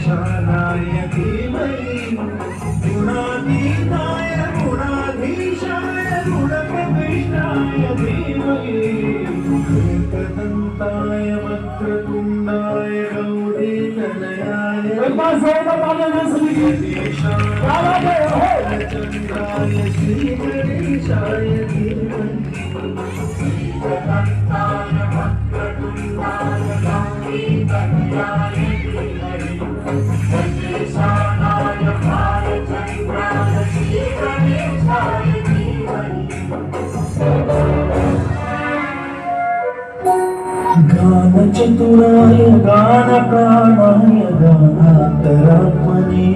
गजेशानाय धीमहि गुणातीताय गुणाधीशाय गुणप्रविष्टाय धीमहि एकदन्ताय वक्रतुण्डाय गौरीतनयाय गजेशानाय श्रीगणेशाय धीमहि एकदन्ताय वक्रतुण्डाय गौरीतनयाय धीमहि गजेशानाय भालचन्द्राय श्रीगणेशाय धीमहि गानचतुराय गानप्राणाय गानान्तरात्मने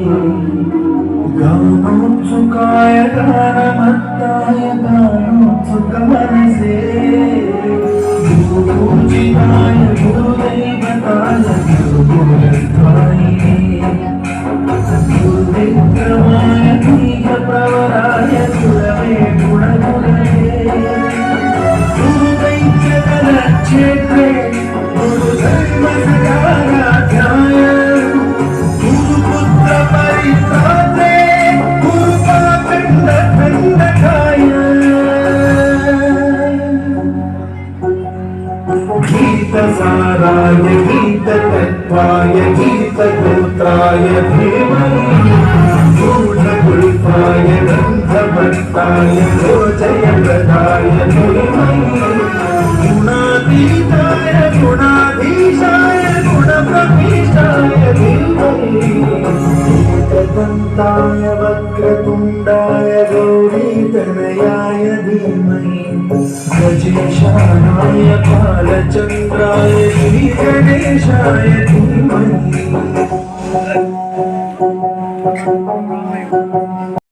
गानोत्सुकाय गानमत्ताय गानोत्सुकमनसे गुरुपूजिताय गुरुदैवताय गुरुगुरुद्धायिने गुरुविक्रमाय बीजप्रवराय गुरवे गुणगुरवे गुरुदैत्यकलक्षेत्रे गुरुधर्मसगाराध्याय गुरुपुत्रपरित्रात्रे गुरुपाखण्डखण्डकाय गीतसाराय गीततत्त्वाय गीतगोत्राय धीमहि गूढगुल्फाय गन्धभट्टाय रोचयप्रदाय धीमहि गुणातीताय गुणाधीशाय गुणप्रविष्टाय धीमहि एकदन्ताय वक्रतुण्डाय गौरीतनयाय धीमहि गजेशानाय भालचन्द्राय श्रीगणेशाय धीमहि